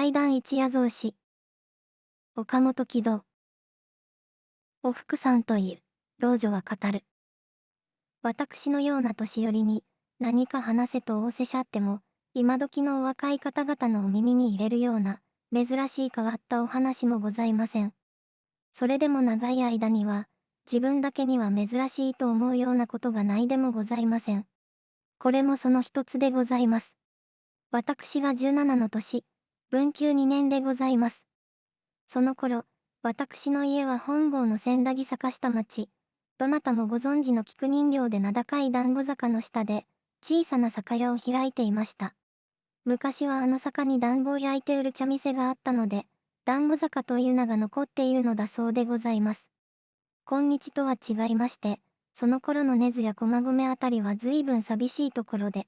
怪談一夜草子。岡本喜道。お福さんという老女は語る。私のような年寄りに何か話せと仰せしゃっても、今時のお若い方々のお耳に入れるような珍しい変わったお話もございません。それでも長い間には自分だけには珍しいと思うようなことがないでもございません。これもその一つでございます。私が17の年、文久2年でございます。その頃、私の家は本郷の千駄木坂下町、どなたもご存知の菊人形で名高い団子坂の下で、小さな酒屋を開いていました。昔はあの坂に団子を焼いて売る茶店があったので、団子坂という名が残っているのだそうでございます。今日とは違いまして、その頃の根津や駒込あたりは随分寂しいところで、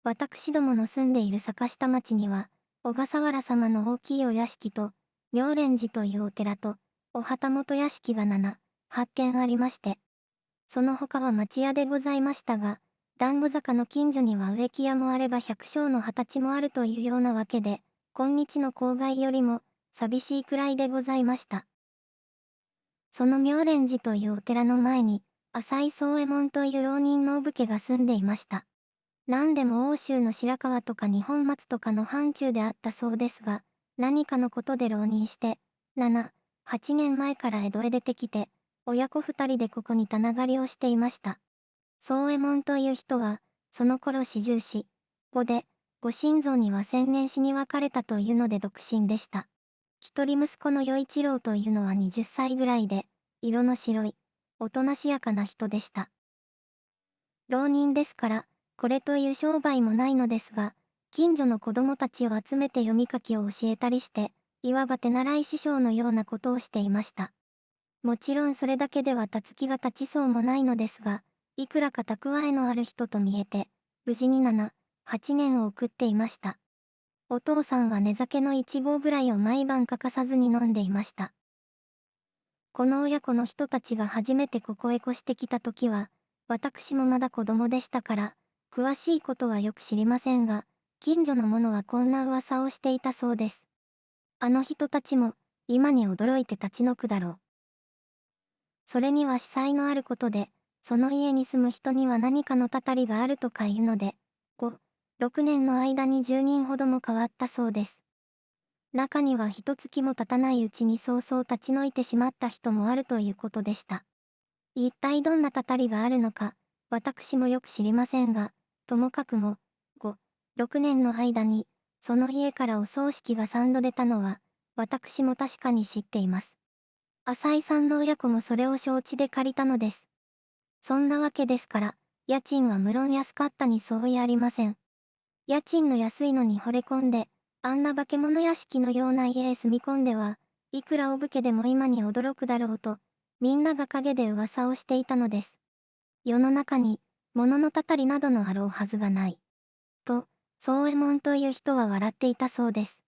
私どもの住んでいる坂下町には、小笠原様の大きいお屋敷と、妙蓮寺というお寺と、お旗本屋敷が7、8軒ありまして、その他は町屋でございましたが、団子坂の近所には植木屋もあれば百姓の畑地もあるというようなわけで、今日の郊外よりも寂しいくらいでございました。その妙蓮寺というお寺の前に、浅井宗右衛門という浪人のお武家が住んでいました。何でも奥州の白河とか二本松とかの範疇であったそうですが、何かのことで浪人して、7、8年前から江戸へ出てきて、親子2人でここに棚狩りをしていました。宗右衛門という人は、その頃40死、5で、ご新造には千年死に別れたというので独身でした。一人息子の与一郎というのは20歳ぐらいで、色の白い、おとなしやかな人でした。浪人ですから、これという商売もないのですが、近所の子供たちを集めて読み書きを教えたりして、いわば手習い師匠のようなことをしていました。もちろんそれだけでは立つ気が立ちそうもないのですが、いくらか蓄えのある人と見えて、無事に7、8年を送っていました。お父さんは寝酒の1合ぐらいを毎晩欠かさずに飲んでいました。この親子の人たちが初めてここへ越してきた時は、私もまだ子供でしたから、詳しいことはよく知りませんが、近所の者はこんな噂をしていたそうです。あの人たちも、今に驚いて立ち退くだろう。それには司祭のあることで、その家に住む人には何かのたたりがあるとかいうので、5、6年の間に10人ほども変わったそうです。中には一月も経たないうちに早々立ち退いてしまった人もあるということでした。一体どんなたたりがあるのか、私もよく知りませんが、ともかくも、5、6年の間に、その家からお葬式が3度出たのは、私も確かに知っています。浅井さんの親子もそれを承知で借りたのです。そんなわけですから、家賃は無論安かったに相違ありません。家賃の安いのに惚れ込んで、あんな化け物屋敷のような家へ住み込んでは、いくらお武家でも今に驚くだろうと、みんなが陰で噂をしていたのです。世の中に、物のたたりなどのあろうはずがない。と、宗右衛門という人は笑っていたそうです。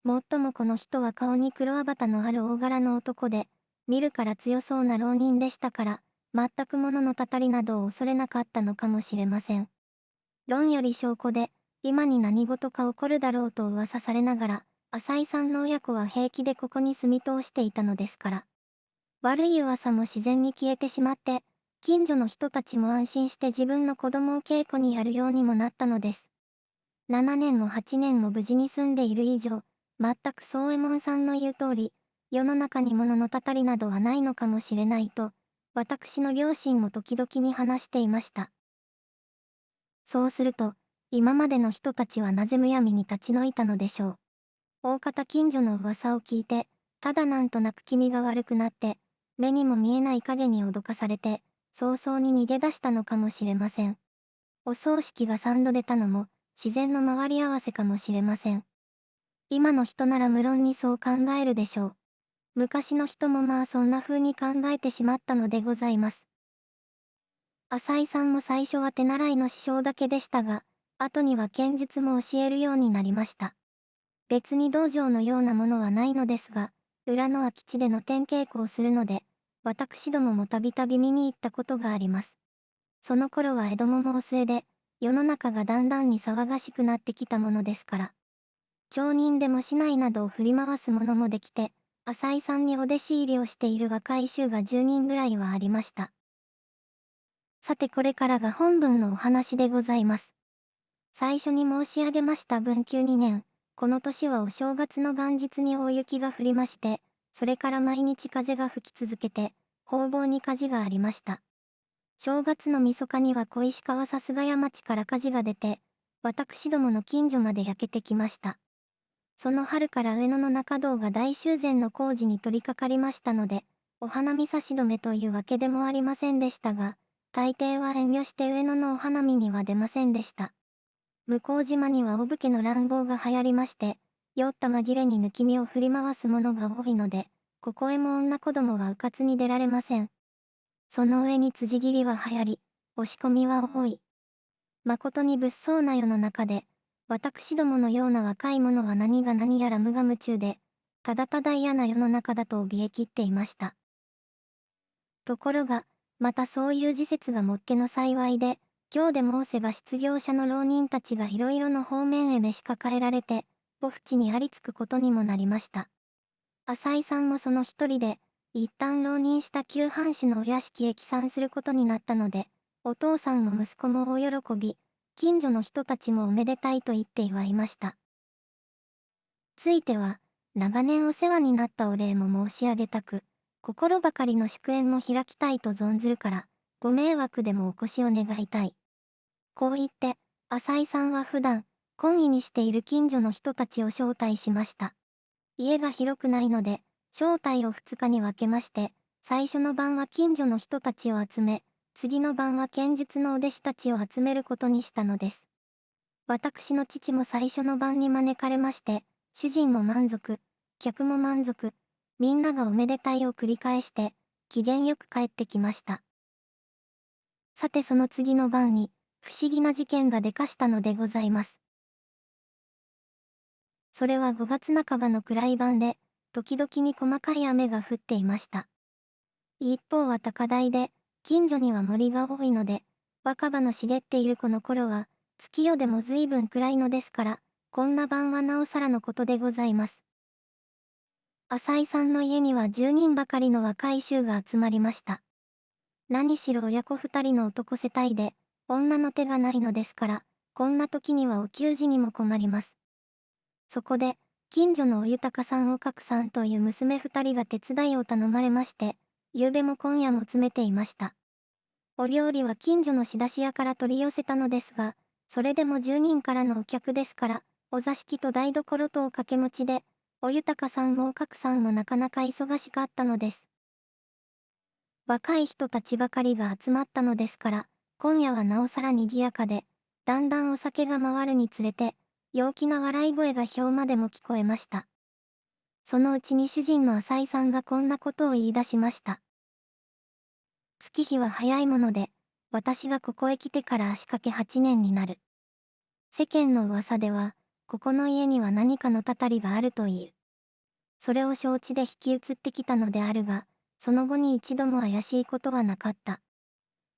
もっともこの人は顔に黒あばたのある大柄の男で、見るから強そうな浪人でしたから、全く物のたたりなどを恐れなかったのかもしれません。論より証拠で、今に何事か起こるだろうと噂されながら、浅井さんの親子は平気でここに住み通していたのですから。悪い噂も自然に消えてしまって、近所の人たちも安心して自分の子供を稽古にやるようにもなったのです。7年も8年も無事に住んでいる以上、全く宗右衛門さんの言う通り、世の中に物のたたりなどはないのかもしれないと、私の両親も時々に話していました。そうすると、今までの人たちはなぜむやみに立ち退いたのでしょう。大方近所の噂を聞いて、ただなんとなく気味が悪くなって、目にも見えない影に脅かされて、早々に逃げ出したのかもしれません。お葬式が3度出たのも、自然の回り合わせかもしれません。今の人なら無論にそう考えるでしょう。昔の人もまあそんな風に考えてしまったのでございます。浅井さんも最初は手習いの師匠だけでしたが、後には剣術も教えるようになりました。別に道場のようなものはないのですが、裏の空き地での点稽古をするので、私どももたびたび見に行ったことがあります。その頃は江戸ももう末で、世の中がだんだんに騒がしくなってきたものですから。町人でも市内などを振り回す者もできて、浅井さんにお弟子入りをしている若い衆が10人ぐらいはありました。さてこれからが本文のお話でございます。最初に申し上げました文久2年、この年はお正月の元日に大雪が降りまして、それから毎日風が吹き続けて、方々に火事がありました。正月の晦日には小石川さすが谷町から火事が出て、私どもの近所まで焼けてきました。その春から上野の中堂が大修繕の工事に取り掛かりましたので、お花見差し止めというわけでもありませんでしたが、大抵は遠慮して上野のお花見には出ませんでした。向島にはお武家の乱暴が流行りまして、酔った紛れに抜き身を振り回す者が多いので、ここへも女子供は迂闊に出られません。その上に辻斬りは流行り、押し込みは多い。誠に物騒な世の中で、私どものような若い者は何が何やら無我夢中で、ただただ嫌な世の中だと怯えきっていました。ところが、またそういう時節がもっけの幸いで、今日で申せば失業者の浪人たちがいろいろの方面へ召し抱えられて、ご淵にありつくことにもなりました。浅井さんもその一人で、一旦浪人した旧藩士のお屋敷へ帰参することになったので、お父さんも息子も大喜び、近所の人たちもおめでたいと言って祝いました。ついては、長年お世話になったお礼も申し上げたく、心ばかりの祝宴も開きたいと存ずるから、ご迷惑でもお越しを願いたい。こう言って、浅井さんは普段、懇意にしている近所の人たちを招待しました。家が広くないので、招待を2日に分けまして、最初の晩は近所の人たちを集め、次の晩は剣術のお弟子たちを集めることにしたのです。私の父も最初の晩に招かれまして、主人も満足、客も満足、みんながおめでたいを繰り返して、機嫌よく帰ってきました。さてその次の晩に、不思議な事件が出かしたのでございます。それは5月半ばの暗い晩で、時々に細かい雨が降っていました。一方は高台で、近所には森が多いので、若葉の茂っているこの頃は、月夜でも随分暗いのですから、こんな晩はなおさらのことでございます。浅井さんの家には10人ばかりの若い衆が集まりました。何しろ親子2人の男世帯で、女の手がないのですから、こんな時にはお給仕にも困ります。そこで、近所のお豊さんおかくさんという娘2人が手伝いを頼まれまして、夕べも今夜も詰めていました。お料理は近所の仕出し屋から取り寄せたのですが、それでも10人からのお客ですから、お座敷と台所とを掛け持ちで、お豊さんもおかくさんもなかなか忙しかったのです。若い人たちばかりが集まったのですから、今夜はなおさら賑やかで、だんだんお酒が回るにつれて、陽気な笑い声が表までも聞こえました。そのうちに主人の浅井さんがこんなことを言い出しました。月日は早いもので、私がここへ来てから足掛け8年になる。世間の噂では、ここの家には何かのたたりがあるという。それを承知で引き移ってきたのであるが、その後に一度も怪しいことはなかった。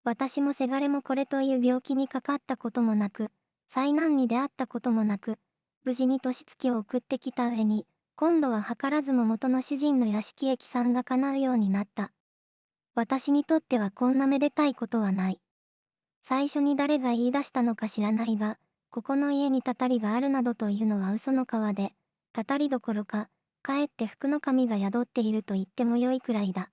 私もせがれもこれという病気にかかったこともなく、災難に出会ったこともなく、無事に年月を送ってきた上に、今度は図らずも元の主人の屋敷へ帰参が叶うようになった。私にとってはこんなめでたいことはない。最初に誰が言い出したのか知らないが、ここの家にたたりがあるなどというのは嘘の皮で、たたりどころか、かえって福の神が宿っていると言ってもよいくらいだ。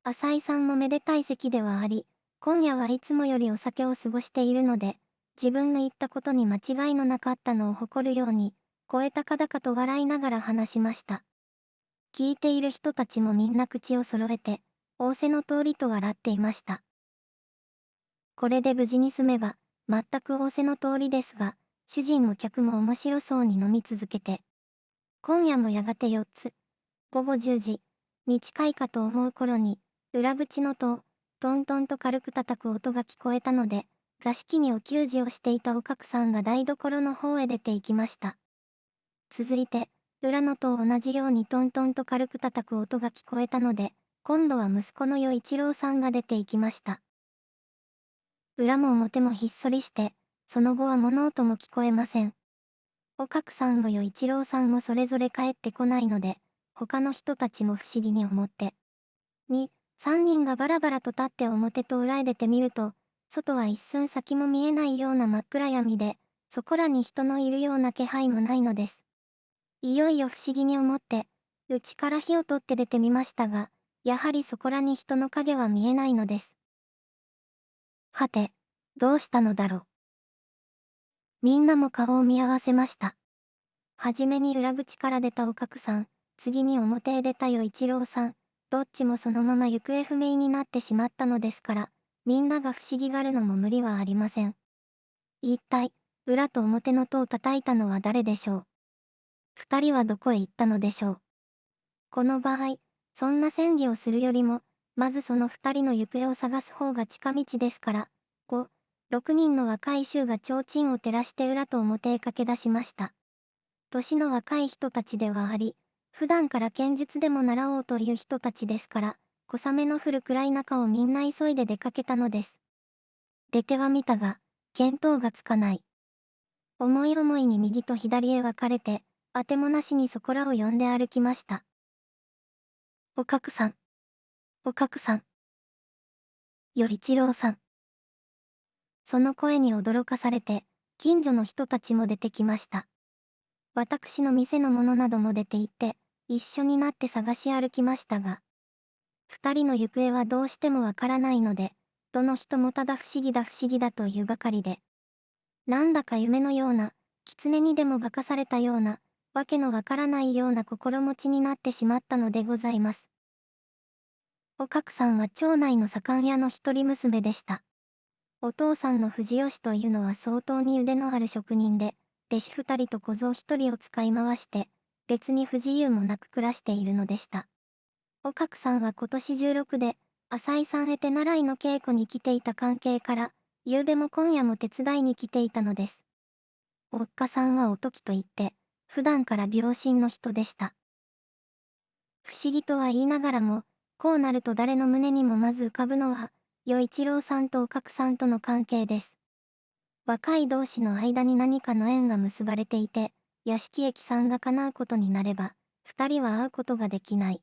浅井さんもめでたい席ではあり、今夜はいつもよりお酒を過ごしているので、自分の言ったことに間違いのなかったのを誇るように、声高々と笑いながら話しました。聞いている人たちもみんな口を揃えて、仰せの通りと笑っていました。これで無事に済めば、全く仰せの通りですが、主人も客も面白そうに飲み続けて、今夜もやがて4つ、午後10時に近いかと思う頃に、裏口の戸をトントンと軽く叩く音が聞こえたので、座敷にお給仕をしていたおかくさんが台所の方へ出て行きました。続いて、裏の戸を同じようにトントンと軽く叩く音が聞こえたので、今度は息子の与一郎さんが出て行きました。裏も表もひっそりして、その後は物音も聞こえません。おかくさんも与一郎さんもそれぞれ帰ってこないので、他の人たちも不思議に思って。2、3人がバラバラと立って表と裏へ出てみると、外は一寸先も見えないような真っ暗闇で、そこらに人のいるような気配もないのです。いよいよ不思議に思って、家から火を取って出てみましたが、やはりそこらに人の影は見えないのです。はて、どうしたのだろう。みんなも顔を見合わせました。はじめに裏口から出たおかくさん、次に表へ出た与一郎さん、どっちもそのまま行方不明になってしまったのですから、みんなが不思議がるのも無理はありません。一体、裏と表の戸を叩いたのは誰でしょう。二人はどこへ行ったのでしょう。この場合、そんな戦議をするよりも、まずその二人の行方を探す方が近道ですから、5、6人の若い衆が提灯を照らして裏と表へ駆け出しました。年の若い人たちではあり、普段から剣術でも習おうという人たちですから、小雨の降る暗い中をみんな急いで出かけたのです。出ては見たが、見当がつかない。思い思いに右と左へ分かれて、あてもなしにそこらを呼んで歩きました。おかくさん。おかくさん。与一郎さん。その声に驚かされて、近所の人たちも出てきました。私の店のものなども出て行って、一緒になって探し歩きましたが、二人の行方はどうしてもわからないので、どの人もただ不思議だ不思議だというばかりで、なんだか夢のような、狐にでも化かされたような、わけのわからないような心持ちになってしまったのでございます。おかくさんは町内の左官屋の一人娘でした。お父さんの藤吉というのは相当に腕のある職人で、弟子二人と小僧一人を使い回して、別に不自由もなく暮らしているのでした。おかくさんは今年16で、浅井さんへ手習いの稽古に来ていた関係から、夕べも今夜も手伝いに来ていたのです。おっかさんはおときと言って、普段から病心の人でした。不思議とは言いながらも、こうなると誰の胸にもまず浮かぶのは、与一郎さんとおかくさんとの関係です。若い同士の間に何かの縁が結ばれていて、屋敷駅さんが叶うことになれば、二人は会うことができない。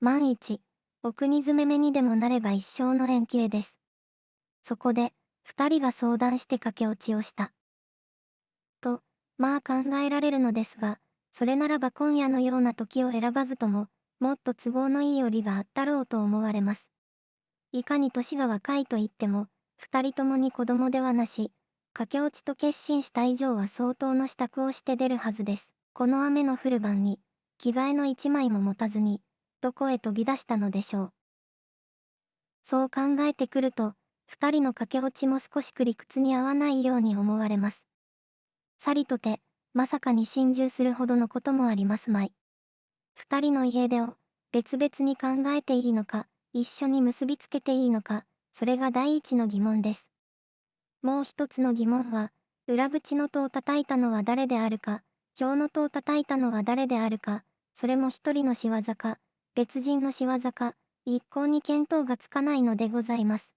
万一、お国詰め目にでもなれば一生の縁切れです。そこで、二人が相談して駆け落ちをした。と、まあ考えられるのですが、それならば今夜のような時を選ばずとも、もっと都合のいい折があったろうと思われます。いかに年が若いと言っても、二人ともに子供ではなし、駆け落ちと決心した以上は相当の支度をして出るはずです。この雨の降る晩に、着替えの一枚も持たずに、どこへ飛び出したのでしょう。そう考えてくると、二人の駆け落ちも少し理屈に合わないように思われます。さりとて、まさかに心中するほどのこともありますまい。二人の家出を、別々に考えていいのか、一緒に結びつけていいのか、それが第一の疑問です。もう一つの疑問は、裏口の戸を叩いたのは誰であるか、表の戸を叩いたのは誰であるか、それも一人の仕業か、別人の仕業か、一向に見当がつかないのでございます。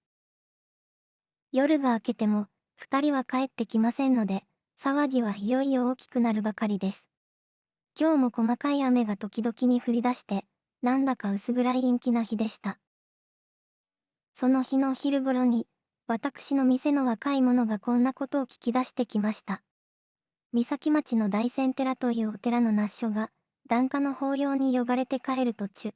夜が明けても、二人は帰ってきませんので、騒ぎはいよいよ大きくなるばかりです。今日も細かい雨が時々に降り出して、なんだか薄暗い陰気な日でした。その日のお昼頃に、私の店の若い者がこんなことを聞き出してきました。三崎町の大仙寺というお寺の那須所が、檀家の法要に呼ばれて帰る途中。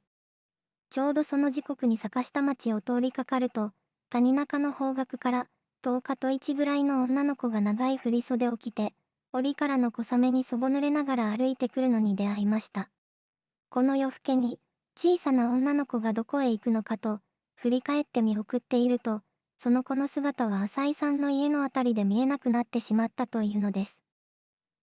ちょうどその時刻に坂下町を通りかかると、谷中の方角から、10日と1ぐらいの女の子が長い振袖を着て、檻からの小雨にそぼ濡れながら歩いてくるのに出会いました。この夜更けに、小さな女の子がどこへ行くのかと、振り返って見送っていると、その子の姿は浅井さんの家のあたりで見えなくなってしまったというのです。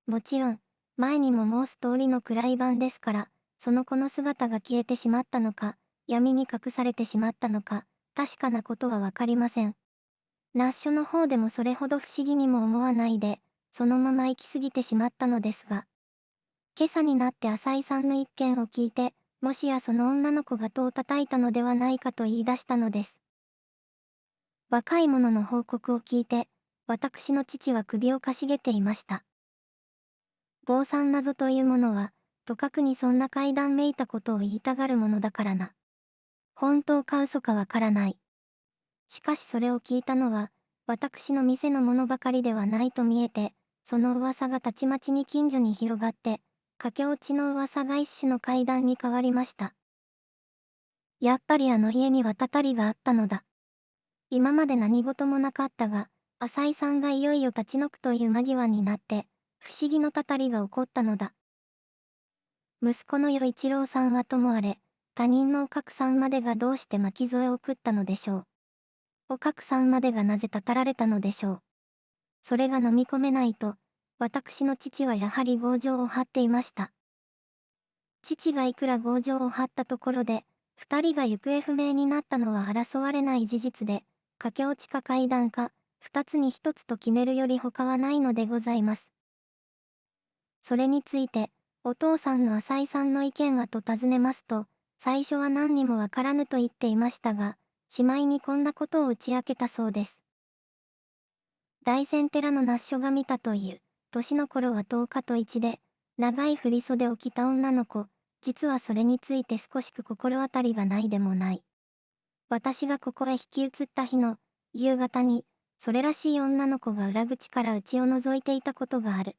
もちろん、前にも申す通りの暗い晩ですから、その子の姿が消えてしまったのか、闇に隠されてしまったのか、確かなことはわかりません。那須署の方でもそれほど不思議にも思わないで、そのまま行き過ぎてしまったのですが、今朝になって浅井さんの一件を聞いて、もしやその女の子が戸を叩いたのではないかと言い出したのです。若い者の報告を聞いて、私の父は首をかしげていました。坊さん謎というものは、とかくにそんな怪談めいたことを言いたがるものだからな。本当か嘘かわからない。しかしそれを聞いたのは、私の店のものばかりではないと見えて、その噂がたちまちに近所に広がって、駆け落ちの噂が一種の怪談に変わりました。やっぱりあの家にはたたりがあったのだ。今まで何事もなかったが、浅井さんがいよいよ立ち退くという間際になって、不思議のたたりが起こったのだ。息子の与一郎さんはともあれ、他人のおかくさんまでがどうして巻き添えを食ったのでしょう。おかくさんまでがなぜたたられたのでしょう。それが飲み込めないと、私の父はやはり強情を張っていました。父がいくら強情を張ったところで、二人が行方不明になったのは争われない事実で、駆け落ちか怪談か、二つに一つと決めるより他はないのでございます。それについて、お父さんの浅井さんの意見はと尋ねますと、最初は何にもわからぬと言っていましたが、しまいにこんなことを打ち明けたそうです。大仙寺の那須所が見たという、年の頃は10日と1で、長い振袖を着た女の子、実はそれについて少しく心当たりがないでもない。私がここへ引き移った日の夕方に、それらしい女の子が裏口から家を覗いていたことがある。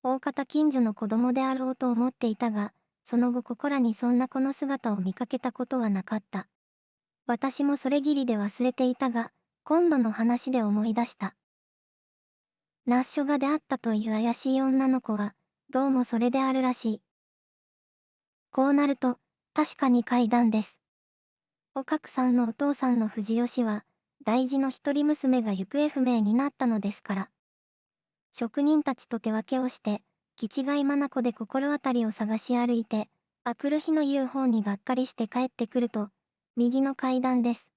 大方近所の子供であろうと思っていたが、その後ここらにそんな子の姿を見かけたことはなかった。私もそれぎりで忘れていたが、今度の話で思い出した。那須所が出会ったという怪しい女の子は、どうもそれであるらしい。こうなると、確かに怪談です。おかくさんのお父さんの藤吉は、大事の一人娘が行方不明になったのですから。職人たちと手分けをして、気違い眼で心当たりを探し歩いて、あくる日の言う方にがっかりして帰ってくると、右の階段です。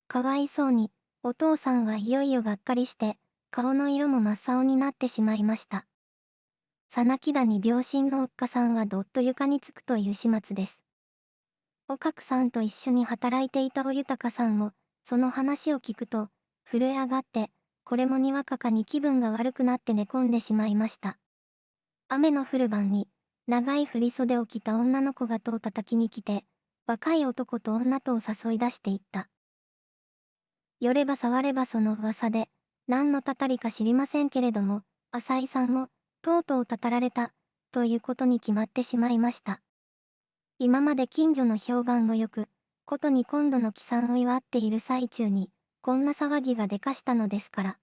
かわいそうに、お父さんはいよいよがっかりして、顔の色も真っ青になってしまいました。さなきだに病身のおっかさんはどっと床につくという始末です。おかくさんと一緒に働いていたお豊さんも、その話を聞くと、震え上がって、これもにわかかに気分が悪くなって寝込んでしまいました。雨の降る晩に、長い振袖を着た女の子が戸を叩きに来て、若い男と女とを誘い出していった。寄れば触ればその噂で、何のたたりか知りませんけれども、浅井さんも、とうとうたたられた、ということに決まってしまいました。今まで近所の評判もよく、ことに今度の帰参を祝っている最中に、こんな騒ぎがでかしたのですから。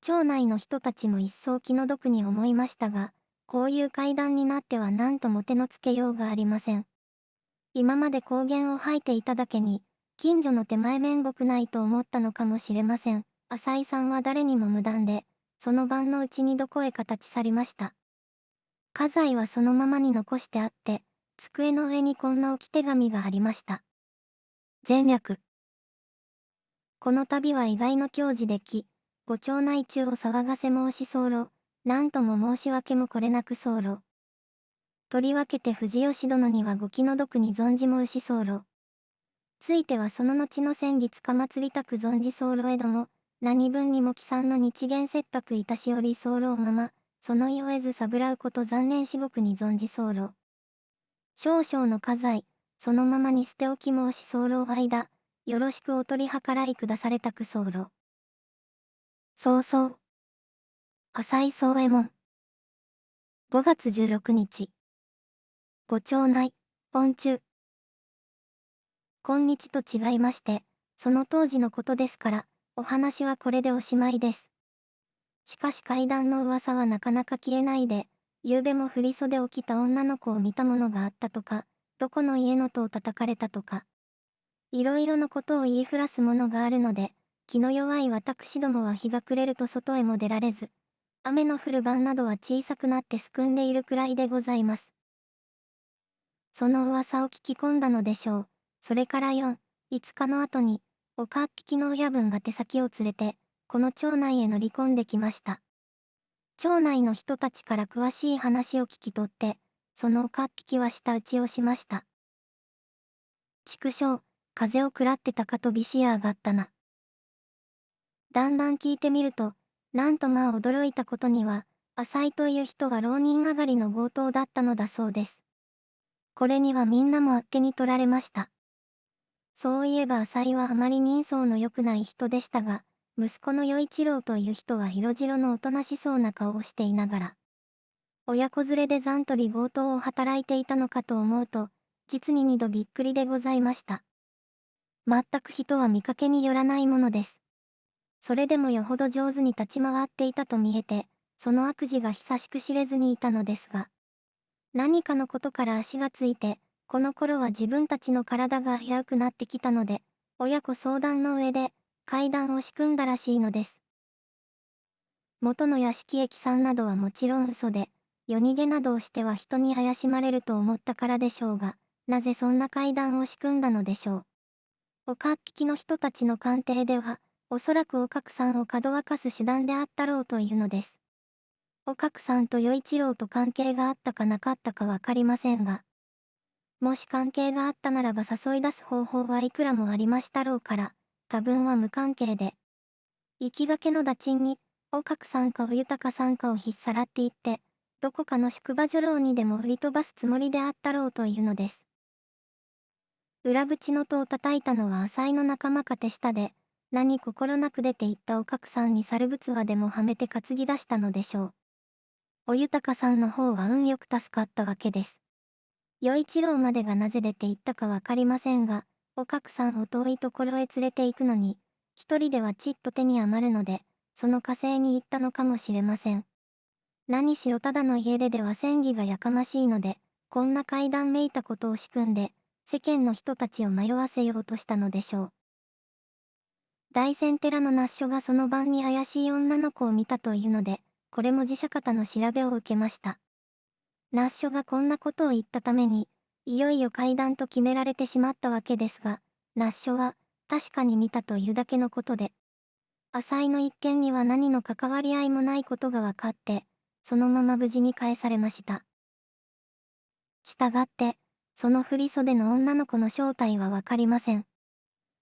町内の人たちも一層気の毒に思いましたが、こういう怪談になっては何とも手のつけようがありません。今まで高原を吐いていただけに、近所の手前面目ないと思ったのかもしれません。浅井さんは誰にも無断で、その晩のうちにどこへか立ち去りました。家財はそのままに残してあって、机の上にこんな置き手紙がありました。前略。この度は意外の矜持でき、ご町内中を騒がせ申し候、なんとも申し訳もこれなく候。とりわけて藤吉殿にはご気の毒に存じ申し候。ついてはその後の先月か祭りたく存じ候へども、何分にも帰参の日限切迫いたしおり候まま、その意を得ずさぶらうこと残念至極に存じ候。少々の家財、そのままに捨て置き申し候間、よろしくお取り計らいくだされたく候。そうそう。浅井宗右衛門。5月16日。ご町内、本中。今日と違いまして、その当時のことですから、お話はこれでおしまいです。しかし怪談の噂はなかなか消えないで、夕べも振袖を着た女の子を見たものがあったとか、どこの家の戸を叩かれたとか、いろいろのことを言いふらすものがあるので、気の弱い私どもは日が暮れると外へも出られず、雨の降る晩などは小さくなってすくんでいるくらいでございます。その噂を聞き込んだのでしょう。それから4、5日の後に、岡っ引きの親分が手先を連れて、この町内へ乗り込んできました。町内の人たちから詳しい話を聞き取って、その岡っ引きは舌打ちをしました。畜生、風邪を食らってたかとびしやがったな。だんだん聞いてみると、なんとまあ驚いたことには、浅井という人は浪人上がりの強盗だったのだそうです。これにはみんなもあっけに取られました。そういえば浅井はあまり人相の良くない人でしたが、息子の与一郎という人は色白のおとなしそうな顔をしていながら、親子連れで残取り強盗を働いていたのかと思うと、実に2度びっくりでございました。全く人は見かけによらないものです。それでもよほど上手に立ち回っていたと見えて、その悪事が久しく知れずにいたのですが、何かのことから足がついて、この頃は自分たちの体が危うくなってきたので、親子相談の上で、階段を仕組んだらしいのです。元の屋敷へ帰参などはもちろん嘘で、夜逃げなどをしては人に怪しまれると思ったからでしょうが、なぜそんな階段を仕組んだのでしょう。岡っ引きの人たちの鑑定では、おそらくおかくさんをかどわかす手段であったろうというのです。おかくさんと与一郎と関係があったかなかったかわかりませんが、もし関係があったならば誘い出す方法はいくらもありましたろうから、多分は無関係で。行きがけの打賃に、おかくさんかお豊さんかを引っさらっていって、どこかの宿場女郎にでも振り飛ばすつもりであったろうというのです。裏口の戸を叩いたのは浅井の仲間か手下で、何心なく出て行ったおかくさんに猿靴輪でもはめて担ぎ出したのでしょう。お豊さんの方は運よく助かったわけです。与一郎までがなぜ出て行ったかわかりませんが、おかくさんを遠いところへ連れて行くのに、一人ではちっと手に余るので、その火星に行ったのかもしれません。何しろただの家出では戦議がやかましいので、こんな怪談めいたことを仕組んで、世間の人たちを迷わせようとしたのでしょう。大仙寺の那須所がその晩に怪しい女の子を見たというので、これも寺社方の調べを受けました。那須所がこんなことを言ったために、いよいよ怪談と決められてしまったわけですが、那須所は、確かに見たというだけのことで、浅井の一件には何の関わり合いもないことが分かって、そのまま無事に返されました。したがって、その振袖の女の子の正体は分かりません。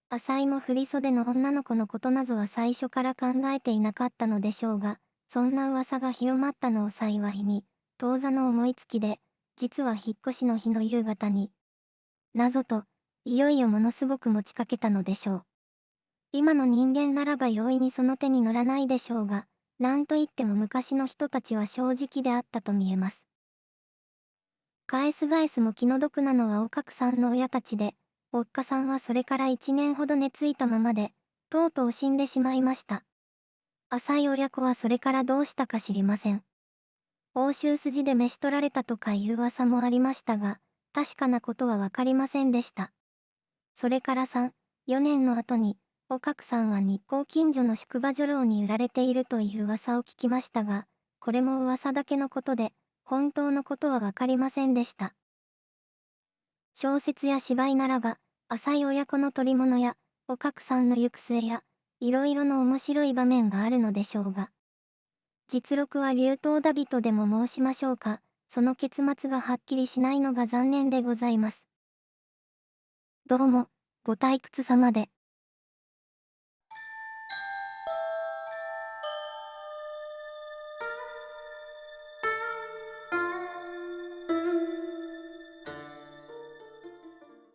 浅井も振袖の女の子のことなどは最初から考えていなかったのでしょうが、そんな噂が広まったのを幸いに、当座の思いつきで、実は引っ越しの日の夕方に、謎と、いよいよものすごく持ちかけたのでしょう。今の人間ならば容易にその手に乗らないでしょうが、なんといっても昔の人たちは正直であったと見えます。返す返すも気の毒なのはおかくさんの親たちで、おっかさんはそれから1年ほど寝ついたままで、とうとう死んでしまいました。浅井親子はそれからどうしたか知りません。押収筋で召し取られたとかいう噂もありましたが、確かなことはわかりませんでした。それから3、4年の後に、おかくさんは日光近所の宿場女郎に売られているという噂を聞きましたが、これも噂だけのことで、本当のことはわかりませんでした。小説や芝居ならば、浅井親子の取り物や、おかくさんの行く末や、いろいろの面白い場面があるのでしょうが、実録は竜頭だ人でも申しましょうか、その結末がはっきりしないのが残念でございます。どうも、ご退屈様で。